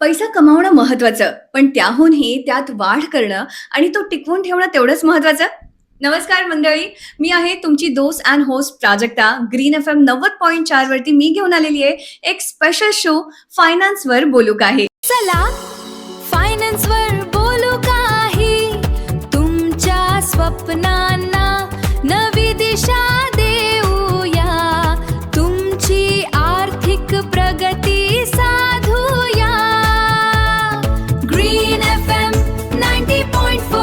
पैसा कमावणं महत्वाचं, पण त्याहूनही त्यात वाढ करणं आणि तो टिकवून ठेवणं तेवढंच महत्वाचं. नमस्कार मंडळी, मी आहे तुमची दोस्त and host Prajakta. Green FM 90.4 वरती मी घेऊन आलेली आहे एक स्पेशल शो फायनान्सवर बोलू काही. चला फायनान्सवर बोलू काही, तुमच्या स्वप्नांना नवी दिशा देऊया, तुमची आर्थिक प्रगती साधूया. Green FM 90.4.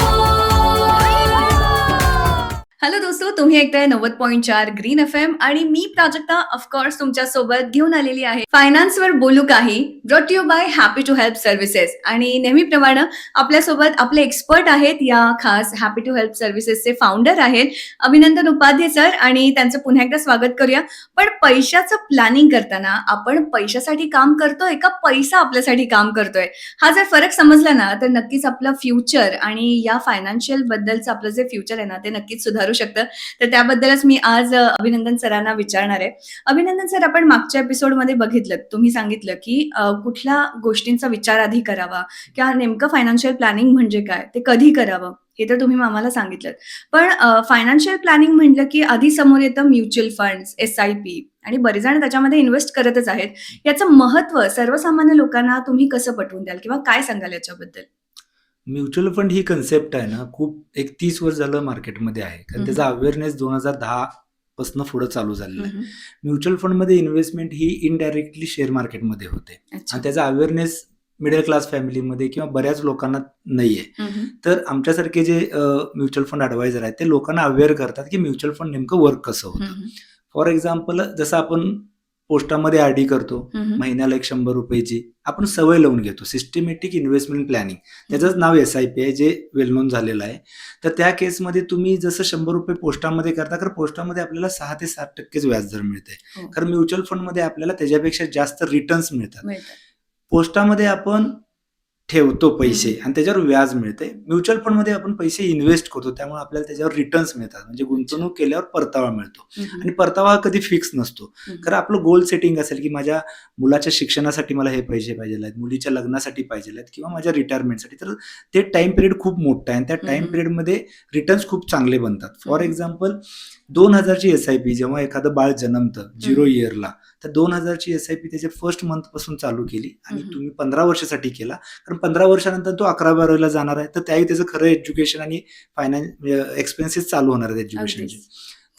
हॅलो दोस्तो, तुम्ही ऐकताय 90.4 ग्रीन FM आणि मी प्राजक्ता ऑफकोर्स तुमच्या सोबत घेऊन आलेली आहे फायनान्सवर बोलू काही, brought you by happy to help services. आणि नेहमीप्रमाणे आपल्यासोबत आपले एक्सपर्ट आहेत या खास हॅपी टू हेल्प सर्व्हिसेसचे फाउंडर आहेत अभिनंदन उपाध्ये सर, आणि त्यांचं पुन्हा एकदा स्वागत करूया. पण पैशाचं प्लॅनिंग करताना आपण पैशासाठी काम करतोय का पैसा आपल्यासाठी काम करतोय, हा जर फरक समजला ना तर नक्कीच आपलं फ्युचर आणि या फायनान्शियल बद्दलचं आपलं जे फ्युचर आहे ना ते नक्कीच सुधारू शकतं. तर त्याबद्दलच मी आज अभिनंदन सरांना विचारणार आहे. अभिनंदन सर, आपण मागच्या एपिसोडमध्ये बघितलं, तुम्ही सांगितलं की कुठल्या गोष्टींचा विचार आधी करावा किंवा नेमकं फायनान्शियल प्लॅनिंग म्हणजे काय, ते कधी करावं, हे तर तुम्ही आम्हाला सांगितलं. पण फायनान्शियल प्लॅनिंग म्हटलं की आधी समोर येतं म्युच्युअल फंड्स, SIP, आणि बरेच जण त्याच्यामध्ये इन्व्हेस्ट करतच आहेत. याचं महत्व सर्वसामान्य लोकांना तुम्ही कसं पटवून द्याल किंवा काय सांगाल याच्याबद्दल? म्युच्युअल फंड ही कन्सेप्ट आहे ना, खूप एक 30 वर्ष झालं मार्केटमध्ये आहे. कारण त्याचा अवेअरनेस 2010 पासून पुढे चालू झालेला आहे. म्युच्युअल फंडमध्ये इन्व्हेस्टमेंट ही इनडायरेक्टली शेअर मार्केटमध्ये होते अच्छा. आणि त्याचा अवेअरनेस मिडल क्लास फॅमिलीमध्ये किंवा बऱ्याच लोकांना नाहीये. तर आमच्यासारखे जे म्युच्युअल फंड ॲडवायझर आहेत ते लोकांना अवेअर करतात की म्युच्युअल फंड नेमकं वर्क कसं होतं. फॉर एक्झाम्पल, जसं आपण पोस्टामध्ये आरडी करतो महिन्याला एक 100 रुपयाची, आपण सवय लावून घेतो सिस्टमॅटिक इन्व्हेस्टमेंट प्लॅनिंग, त्याचंच नाव SIP आहे, जे वेल नोन झालेलं आहे. तर त्या केसमध्ये तुम्ही जसं 100 रुपये पोस्टामध्ये करता, कारण पोस्टामध्ये आपल्याला 6 ते 7% व्याजदर मिळते. कारण म्युच्युअल फंडमध्ये आपल्याला त्याच्यापेक्षा जास्त रिटर्न्स मिळतात. पोस्टामध्ये आपण ठेवतो पैसे आणि त्याच्यावर व्याज मिळते. म्युच्युअल फंडमध्ये आपण पैसे इन्व्हेस्ट करतो, त्यामुळे आपल्याला त्याच्यावर रिटर्न्स मिळतात. म्हणजे गुंतवणूक केल्यावर परतावा मिळतो आणि परतावा कधी फिक्स नसतो. कारण आपलं गोल सेटिंग असेल की माझ्या मुलाच्या शिक्षणासाठी मला हे पैसे पाहिजे आहेत, मुलीच्या लग्नासाठी पाहिजे आहेत किंवा माझ्या रिटायरमेंटसाठी, तर ते टाइम पिरियड खूप मोठा आहे आणि त्या टाइम पिरियडमध्ये रिटर्न्स खूप चांगले बनतात. फॉर एक्झाम्पल, 2000ची SIP जेव्हा एखादं बाळ जन्मतं 0 इयरला, तर 2000ची SIP त्याच्या फर्स्ट मंथ पासून चालू केली आणि तुम्ही 15 वर्षासाठी केला, कारण 15 वर्षानंतर तो 11-12ला जाणार आहे, तर त्याही त्याचं खरं एज्युकेशन आणि फायनान्स एक्सपेन्सेस चालू होणार आहेत एज्युकेशनचे.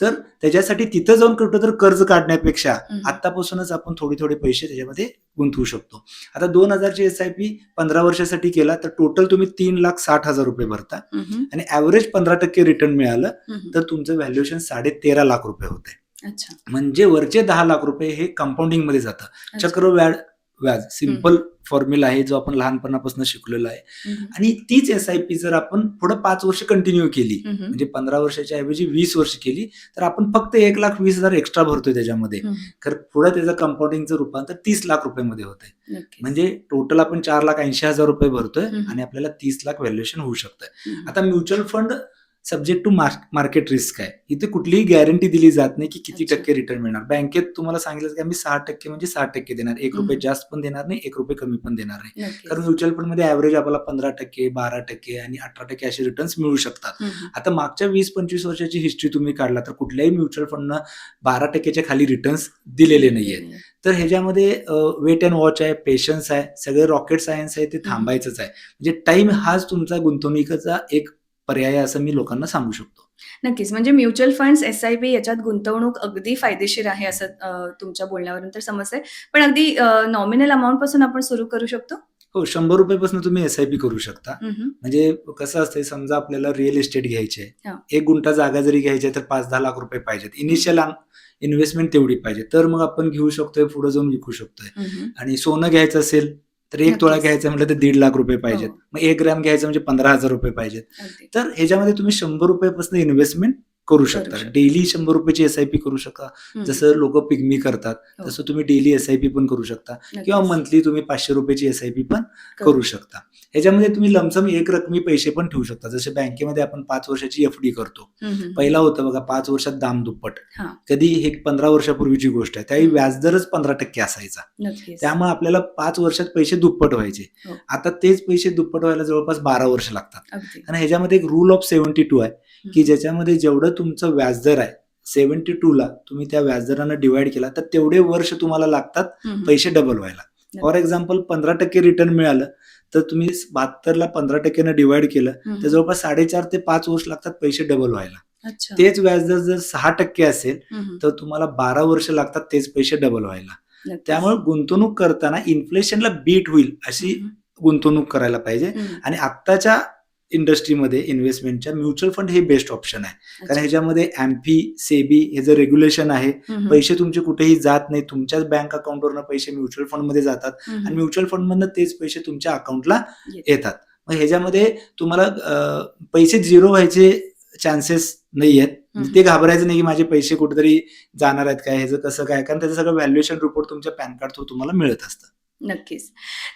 तर त्याच्यासाठी तिथं जाऊन कुठं तर कर्ज काढण्यापेक्षा आतापासूनच आपण थोडे पैसे त्याच्यामध्ये गुंतवू शकतो. आता 2000ची SIP 15 वर्षासाठी केला तर टोटल तुम्ही 3,60,000 रुपये भरता आणि ऍव्हरेज 15% रिटर्न मिळालं तर तुमचं व्हॅल्युएशन 13.5 लाख रुपये होते. अच्छा. म्हणजे वरचे 10 लाख रुपये हे कंपाऊंडिंग मध्ये जातं. चक्रव्याज सिंपल फॉर्म्युला आहे, जो आपण लहानपणापासून शिकलेलो आहे. आणि तीच SIP जर आपण पुढे 5 वर्ष कंटिन्यू केली, म्हणजे 15 वर्षाच्या ऐवजी 20 वर्ष केली, तर आपण फक्त 1,20,000 एक्स्ट्रा भरतोय त्याच्यामध्ये. तर पुढे त्याचं कंपाऊंडिंगचं रूपांतर 30 लाख रुपये होतंय. म्हणजे टोटल आपण 4,80,000 रुपये भरतोय आणि आपल्याला 30 लाख व्हॅल्युएशन होऊ शकतंय. आता mutual fund subject to market risk आहे. इथे कुठलीही गॅरंटी दिली जात नाही की किती टक्के रिटर्न मिळणार. बँकेत तुम्हाला सांगितलं की आम्ही 6% म्हणजे 6% देणार, 1 रुपये जास्त पण देणार नाही, 1 रुपये कमी पण देणार नाही. कारण म्युच्युअल फंड मध्ये ऍव्हरेज आपल्याला 15%, 12% आणि 18% असे रिटर्न्स मिळू शकतात. आता मागच्या 20-25 वर्षाची हिस्ट्री तुम्ही काढला तर कुठल्याही म्युच्युअल फंडनं 12%च्या खाली रिटर्न्स दिलेले नाहीये. तर ह्याच्यामध्ये वेट अँड वॉच आहे, पेशन्स आहे, सगळे रॉकेट सायन्स आहे, ते थांबायचंच आहे. म्हणजे टाइम हाच तुमचा गुंतवणुकीचा एक पर्याय असं मी लोकांना सांगू शकतो. नक्कीच. म्हणजे म्युच्युअल फंड्स, SIP याच्यात गुंतवणूक अगदी फायदेशीर आहे असं तुमच्या बोलण्यावरून तर समजतंय. पण अगदी नॉमिनल अमाउंट पासून आपण सुरू करू शकतो? हो, 100 रुपयापासून तुम्ही SIP करू शकता. म्हणजे कसं असतंय, समजा आपल्याला रिअल इस्टेट घ्यायची आहे, 1 गुंठा जागा जरी घ्यायची आहे तर 5-10 लाख रुपये पाहिजेत. इनिशियल इन्व्हेस्टमेंट तेवढी पाहिजे, तर मग आपण घेऊ शकतोय, पुढे जाऊन विकू शकतोय. आणि सोनं घ्यायचं असेल तर 1 तोळा घ्यायचं म्हटलं तर 1.5 लाख रुपये पाहिजेत. मग 1 ग्रॅम घ्यायचं म्हणजे 15,000 रुपये पाहिजेत. तर ह्याच्यामध्ये तुम्ही 100 रुपयापासून इन्व्हेस्टमेंट करू शकता. शकता. डेली 100 रुपयाची SIP करू शकता. जसं लोक पिग्मी करतात हो. तसं तुम्ही डेली SIP पण करू शकता किंवा नक्कीच. मंथली तुम्ही 500 रुपयाची SIP पण करू करू शकता. ह्याच्यामध्ये तुम्ही लमसम एक रकमी पैसे पण ठेवू शकता. जसे बँकेमध्ये आपण 5 वर्षाची FD करतो. पहिला होतं बघा 5 वर्षात दाम दुप्पट. हां. कधी हे 15 वर्षापूर्वीची गोष्ट आहे. त्यावेळी हं. व्याजदरच 15% असायचा. नक्कीच. त्यामुळे आपल्याला 5 वर्षात पैसे दुप्पट व्हायचे. हो. आता तेच पैसे दुप्पट व्हायला जवळपास 12 वर्ष लागतात. अगदी. आणि ह्याच्यामध्ये एक रूल ऑफ 72 आहे की ज्याच्यामध्ये जेवढं तुमचं व्याजदर आहे 72 ला तुम्ही त्या व्याजदरानं डिवाइड केला तर तेवढे वर्ष तुम्हाला लागतात पैसे डबल व्हायला. फॉर एक्झाम्पल 15% रिटर्न मिळालं तर तुम्ही 72 ला 15% डिवाइड केलं तर जवळपास 4.5 ते 5 वर्ष लागतात पैसे डबल व्हायला. अच्छा. तेच व्याजदर जर 6% असेल हम्म. तर तुम्हाला 12 वर्ष लागतात तेच पैसे डबल व्हायला. नक्कीच. त्यामुळे गुंतवणूक करताना इन्फ्लेशनला बीट होईल अशी गुंतवणूक करायला पाहिजे. आणि आत्ताच्या इंडस्ट्रीमध्ये इन्व्हेस्टमेंटच्या म्युच्युअल फंड हे बेस्ट ऑप्शन आहे. कारण ह्याच्यामध्ये AMFI, SEBI हे जे रेग्युलेशन आहे पैसे तुमचे कुठेही जात नाही. तुमच्याच बँक अकाउंटवरनं पैसे म्युच्युअल फंडमध्ये जातात आणि म्युच्युअल फंडमधनं तेच पैसे तुमच्या अकाउंटला येतात. मग ह्याच्यामध्ये तुम्हाला पैसे झिरो व्हायचे चान्सेस नाही आहेत. ते घाबरायचं नाही की माझे पैसे कुठेतरी जाणार आहेत काय, ह्याचं कसं काय, कारण त्याचं सगळं व्हॅल्युएशन रिपोर्ट तुमच्या पॅन कार्ड थ्रू तुम्हाला मिळत असतं. नक्कीच.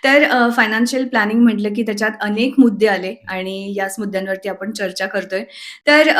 तर फायनान्शियल प्लॅनिंग म्हटलं की त्याच्यात अनेक मुद्दे आले आणि याच मुद्द्यांवरती आपण चर्चा करतोय. तर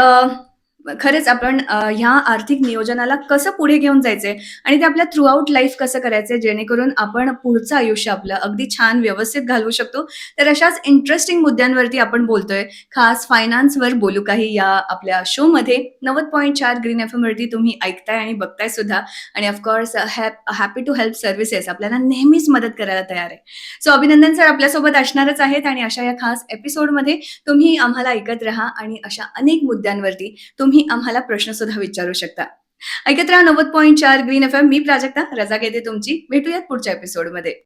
खरंच आपण ह्या आर्थिक नियोजनाला कसं पुढे घेऊन जायचंय आणि ते आपल्या थ्रू आउट लाईफ कसं करायचंय जेणेकरून आपण पुढचं आयुष्य आपलं अगदी छान व्यवस्थित घालवू शकतो. तर अशाच इंटरेस्टिंग मुद्द्यांवरती आपण बोलतोय. खास फायनान्सवर बोलू काही या आपल्या शो मध्ये 90.4 ग्रीन FM वरती तुम्ही ऐकताय आणि बघताय सुद्धा. आणि of course happy to help services आपल्याला नेहमीच मदत करायला तयार आहे. सो अभिनंदन सर आपल्यासोबत असणारच आहेत आणि अशा या खास एपिसोडमध्ये तुम्ही आम्हाला ऐकत राहा आणि अशा अनेक मुद्द्यांवरती तुम्ही आम्हाला प्रश्न सुद्धा विचारू शकता. ऐकत राहा 90.4 ग्रीन FM. मी प्राजक्ता रजा घेते तुमची. भेटूयात पुढच्या एपिसोडमध्ये.